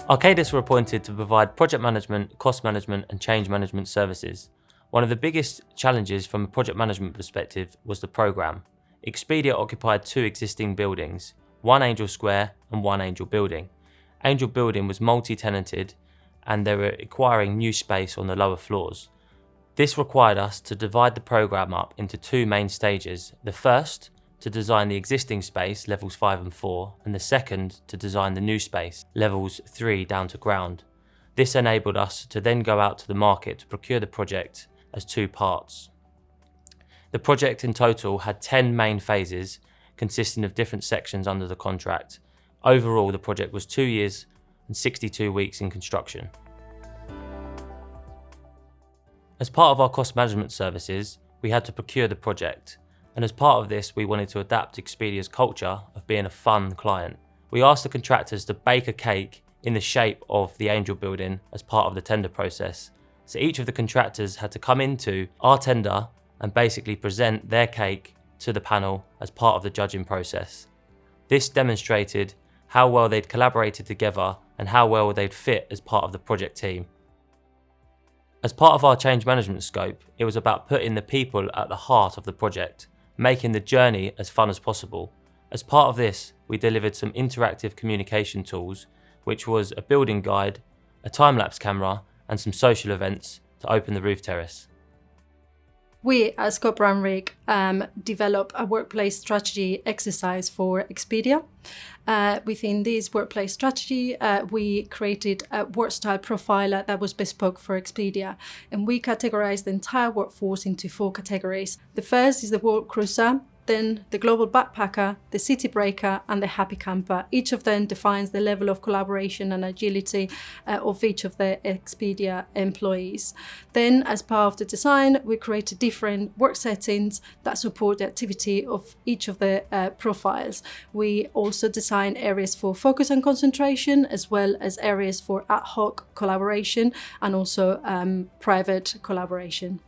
Arcadis were appointed to provide project management, cost management and change management services. One of the biggest challenges from a project management perspective was the programme. Expedia occupied 2 existing buildings, one Angel Square and one Angel Building. Angel Building was multi-tenanted and they were acquiring new space on the lower floors. This required us to divide the programme up into 2 main stages. The first, to design the existing space, levels 5 and 4, and the second, to design the new space, levels 3 down to ground. This enabled us to then go out to the market to procure the project as 2 parts. The project in total had 10 main phases consisting of different sections under the contract. Overall, the project was 2 years and 62 weeks in construction. As part of our cost management services, we had to procure the project, and as part of this, we wanted to adapt Expedia's culture of being a fun client. We asked the contractors to bake a cake in the shape of the Angel Building as part of the tender process. So each of the contractors had to come into our tender and basically present their cake to the panel as part of the judging process. This demonstrated how well they'd collaborated together and how well they'd fit as part of the project team. As part of our change management scope, it was about putting the people at the heart of the project, making the journey as fun as possible. As part of this, we delivered some interactive communication tools, which was a building guide, a time-lapse camera, and some social events to open the roof terrace. We, as Copra and Rig, develop a workplace strategy exercise for Expedia. Within this workplace strategy, we created a work style profiler that was bespoke for Expedia, and we categorized the entire workforce into 4 categories. The first is the world cruiser, then the global backpacker, the city breaker, and the happy camper. Each of them defines the level of collaboration and agility of each of the Expedia employees. Then, as part of the design, we created different work settings that support the activity of each of the profiles. We also designed areas for focus and concentration, as well as areas for ad hoc collaboration and also private collaboration.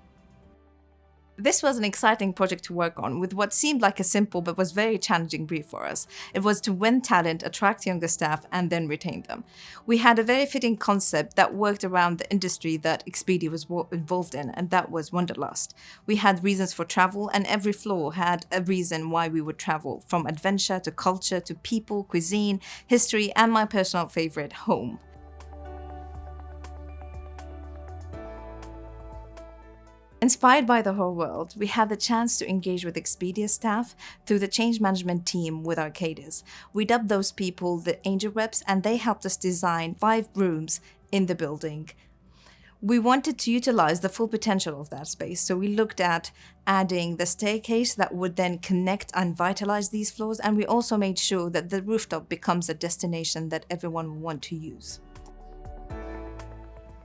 This was an exciting project to work on with what seemed like a simple but was very challenging brief for us. It was to win talent, attract younger staff, and then retain them. We had a very fitting concept that worked around the industry that Expedia was involved in, and that was Wanderlust. We had reasons for travel, and every floor had a reason why we would travel, from adventure to culture to people, cuisine, history, and my personal favorite, home. Inspired by the whole world, we had the chance to engage with Expedia staff through the change management team with Arcadis. We dubbed those people the Angel Reps, and they helped us design 5 rooms in the building. We wanted to utilize the full potential of that space, so we looked at adding the staircase that would then connect and vitalize these floors, and we also made sure that the rooftop becomes a destination that everyone will want to use.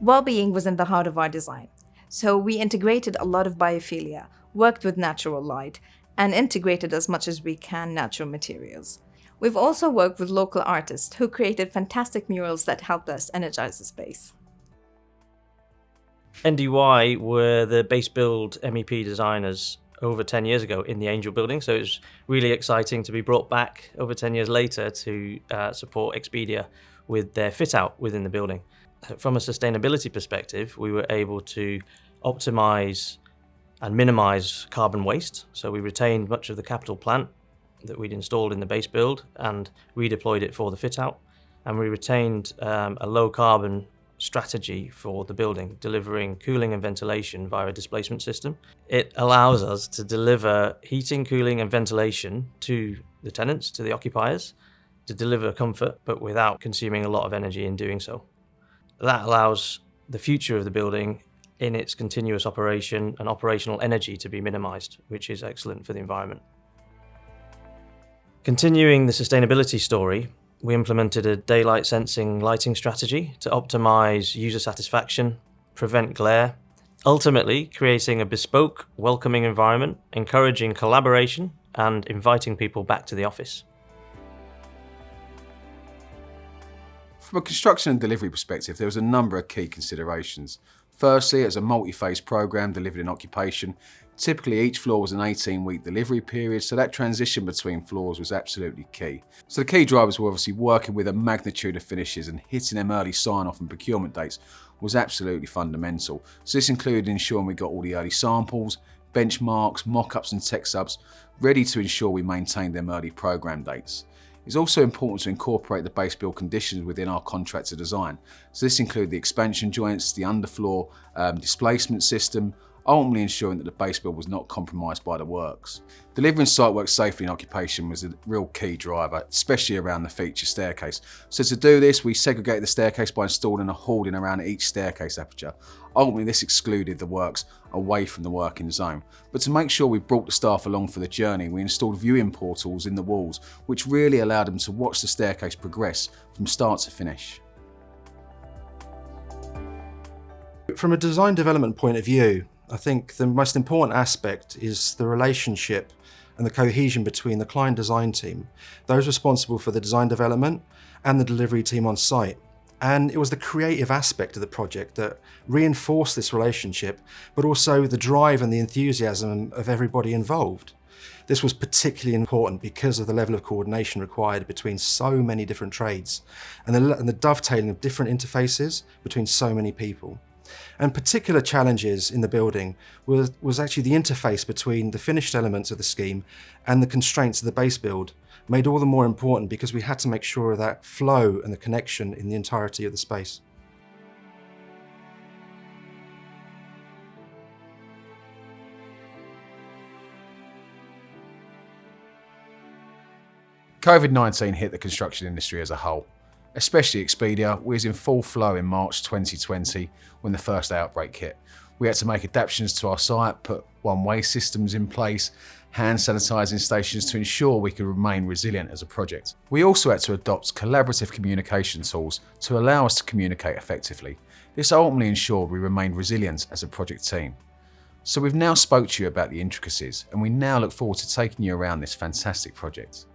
Well-being was in the heart of our design. So we integrated a lot of biophilia, worked with natural light, and integrated as much as we can natural materials. We've also worked with local artists who created fantastic murals that helped us energize the space. NDY were the base build MEP designers over 10 years ago in the Angel Building, so it's really exciting to be brought back over 10 years later to support Expedia with their fit out within the building. From a sustainability perspective, we were able to optimize and minimize carbon waste. So we retained much of the capital plant that we'd installed in the base build and redeployed it for the fit out. And we retained a low carbon strategy for the building, delivering cooling and ventilation via a displacement system. It allows us to deliver heating, cooling and ventilation to the tenants, to the occupiers, to deliver comfort, but without consuming a lot of energy in doing so. That allows the future of the building in its continuous operation and operational energy to be minimised, which is excellent for the environment. Continuing the sustainability story, we implemented a daylight sensing lighting strategy to optimise user satisfaction, prevent glare, ultimately creating a bespoke, welcoming environment, encouraging collaboration and inviting people back to the office. From a construction and delivery perspective, there was a number of key considerations. Firstly, it was a multi-phase program delivered in occupation. Typically, each floor was an 18-week delivery period, so that transition between floors was absolutely key. So the key drivers were obviously working with a magnitude of finishes, and hitting them early sign-off and procurement dates was absolutely fundamental. So this included ensuring we got all the early samples, benchmarks, mock-ups and tech subs ready to ensure we maintained them early program dates. It's also important to incorporate the base build conditions within our contractor design. So this included the expansion joints, the underfloor displacement system, ultimately ensuring that the base build was not compromised by the works. Delivering site work safely in occupation was a real key driver, especially around the feature staircase. So to do this, we segregated the staircase by installing a hoarding around each staircase aperture. Ultimately, this excluded the works away from the working zone. But to make sure we brought the staff along for the journey, we installed viewing portals in the walls, which really allowed them to watch the staircase progress from start to finish. From a design development point of view, I think the most important aspect is the relationship and the cohesion between the client design team, those responsible for the design development, and the delivery team on site. And it was the creative aspect of the project that reinforced this relationship, but also the drive and the enthusiasm of everybody involved. This was particularly important because of the level of coordination required between so many different trades and the dovetailing of different interfaces between so many people. And particular challenges in the building was actually the interface between the finished elements of the scheme and the constraints of the base build, made all the more important because we had to make sure of that flow and the connection in the entirety of the space. COVID-19 hit the construction industry as a whole. Especially Expedia was in full flow in March 2020 when the first outbreak hit. We had to make adaptations to our site, put one-way systems in place, hand sanitising stations to ensure we could remain resilient as a project. We also had to adopt collaborative communication tools to allow us to communicate effectively. This ultimately ensured we remained resilient as a project team. So we've now spoke to you about the intricacies, and we now look forward to taking you around this fantastic project.